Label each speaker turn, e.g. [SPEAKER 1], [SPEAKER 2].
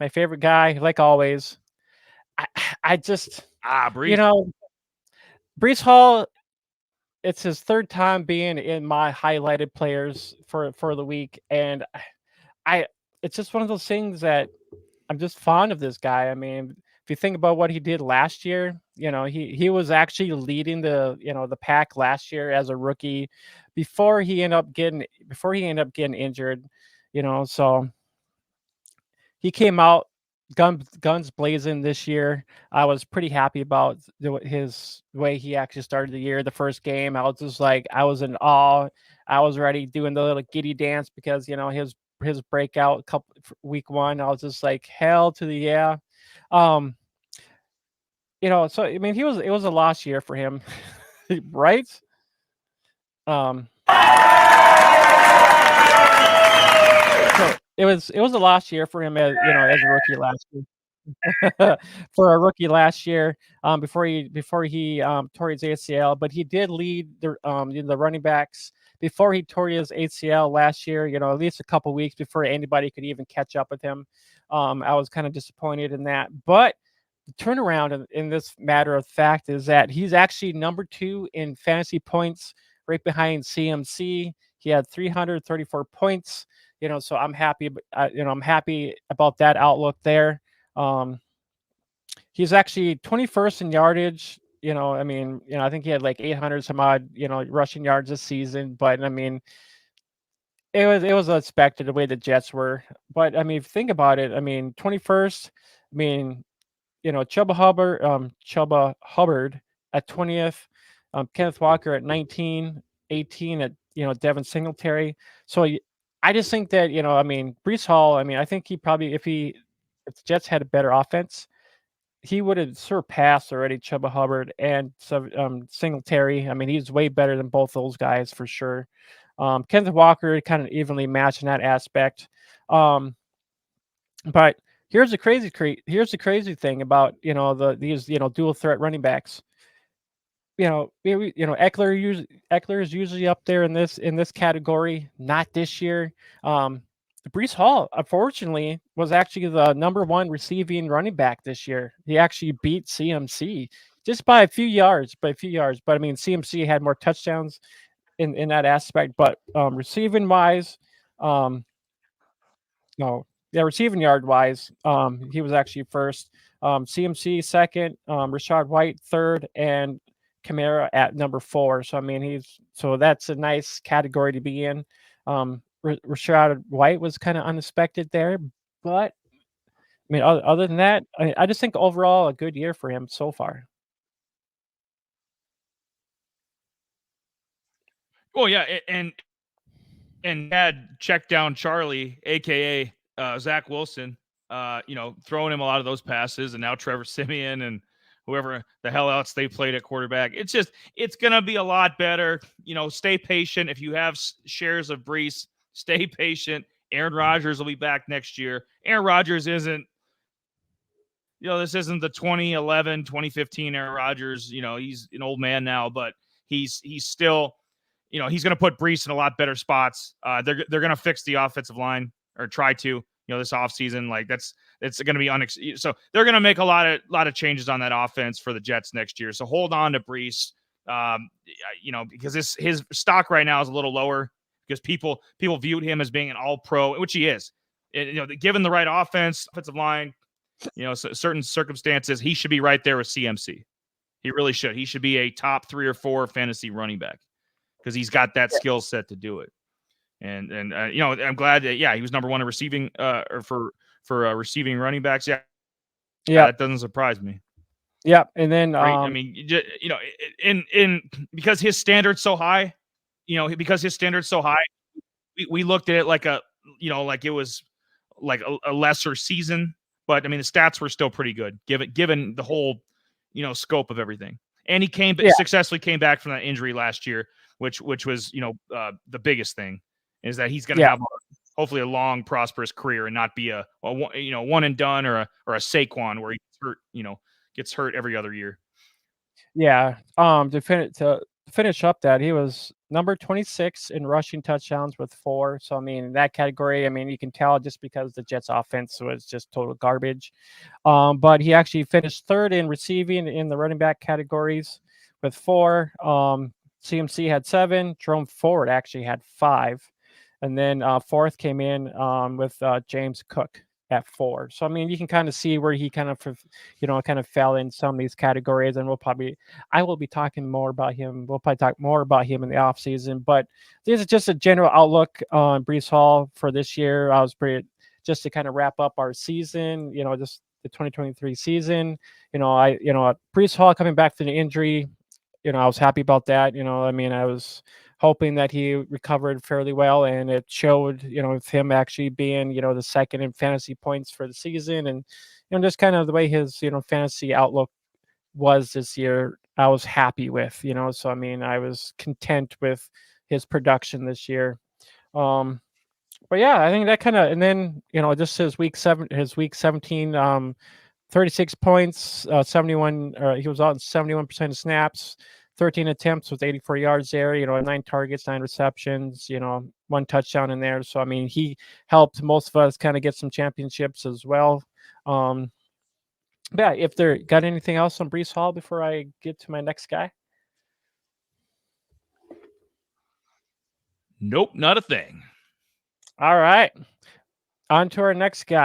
[SPEAKER 1] my favorite guy, like always. I I just, you
[SPEAKER 2] Breece.
[SPEAKER 1] know, Breece Hall, it's his third time being in my highlighted players for the week, and I it's just one of those things that I'm just fond of this guy. I mean, if you think about what he did last year, he was actually leading the pack last year as a rookie before he ended up getting injured. So he came out guns blazing this year. I was pretty happy about his way he actually started the year. The first game, I was just like, I was in awe. I was ready doing the little giddy dance because his breakout week one. I was just like, hell to the yeah. Um, so I mean, it was a lost year for him, right? Um, so it was a lost year for him as a rookie last year. For a rookie last year, before he tore his ACL, but he did lead the running backs before he tore his ACL last year. At least a couple weeks before anybody could even catch up with him. I was kind of disappointed in that, but the turnaround in this matter of fact is that he's actually number two in fantasy points, right behind CMC. He had 334 points. So I'm happy. I'm happy about that outlook there. Um, he's actually 21st in yardage. I mean, I think he had like 800 some odd, rushing yards this season. But I mean, it was expected the way the Jets were. But I mean, if you think about it, I mean, 21st. I mean, Chuba Hubbard at 20th, Kenneth Walker at 19, 18 at Devin Singletary. So I just think that I mean, Breece Hall. I mean, I think he probably if the Jets had a better offense, he would have surpassed already Chuba Hubbard and Singletary. I mean, he's way better than both those guys for sure. Kenneth Walker kind of evenly matched in that aspect. Um, but here's the crazy thing about these dual threat running backs. Eckler is usually up there in this category. Not this year. Um, Breece Hall, unfortunately, was actually the number one receiving running back this year. He actually beat CMC just by a few yards, But I mean, CMC had more touchdowns in that aspect. But receiving wise, um, no, yeah, receiving yard wise, he was actually first. CMC second, Rashad White third, and Kamara at number four. So I mean, that's a nice category to be in. Rashad White was kind of unexpected there, but I mean, other than that, I just think overall a good year for him so far.
[SPEAKER 2] Oh yeah, and had check down Charlie, aka Zach Wilson, throwing him a lot of those passes, and now Trevor Simeon and whoever the hell else they played at quarterback. It's gonna be a lot better. Stay patient. If you have shares of Breece, stay patient. Aaron Rodgers will be back next year. Aaron Rodgers isn't. This isn't the 2011, 2015 Aaron Rodgers. He's an old man now, but he's still he's going to put Breece in a lot better spots. They're going to fix the offensive line or try to. This offseason, like it's going to be so they're going to make a lot of changes on that offense for the Jets next year. So hold on to Breece, because his stock right now is a little lower because people viewed him as being an All Pro, which he is. Given the right offensive line, certain circumstances, he should be right there with CMC. He really should. He should be a top 3 or 4 fantasy running back because he's got that skill set to do it. And I'm glad that he was number one in receiving or for receiving running backs. Yeah,
[SPEAKER 1] Yeah,
[SPEAKER 2] that doesn't surprise me.
[SPEAKER 1] yeah, and then
[SPEAKER 2] Right? I mean, in because his standard's so high, we looked at it like like it was like a lesser season, but I mean the stats were still pretty good given the whole scope of everything. And he
[SPEAKER 1] yeah,
[SPEAKER 2] successfully came back from that injury last year, which was the biggest thing is that he's going to
[SPEAKER 1] yeah,
[SPEAKER 2] have hopefully a long prosperous career and not be a one and done or a Saquon where he gets hurt every other year.
[SPEAKER 1] yeah. finish up that, he was number 26 in rushing touchdowns with 4. So I mean, in that category, I mean, you can tell just because the Jets offense was just total garbage. But he actually finished third in receiving in the running back categories with 4. CMC had 7. Jerome Ford actually had 5. And then fourth came in with James Cook at 4. So I mean, you can kind of see where he kind of, kind of fell in some of these categories, and I will be talking more about him. We'll probably talk more about him in the off season, but this is just a general outlook on Breece Hall for this year. I was pretty just to kind of wrap up our season, just the 2023 season. Breece Hall coming back from the injury, I was happy about that. I mean, I was hoping that he recovered fairly well, and it showed, with him actually being, the second in fantasy points for the season, and just kind of the way his, fantasy outlook was this year. I was happy with, so I mean, I was content with his production this year. But yeah, I think that kind of, and then just his week 17, 36 points, 71. He was on 71% of snaps, 13 attempts with 84 yards there. 9 targets, 9 receptions. 1 touchdown in there. So I mean, he helped most of us kind of get some championships as well. Um, but yeah, if there got anything else on Breece Hall before I get to my next guy.
[SPEAKER 2] Nope, not a thing.
[SPEAKER 1] All right, on to our next guy.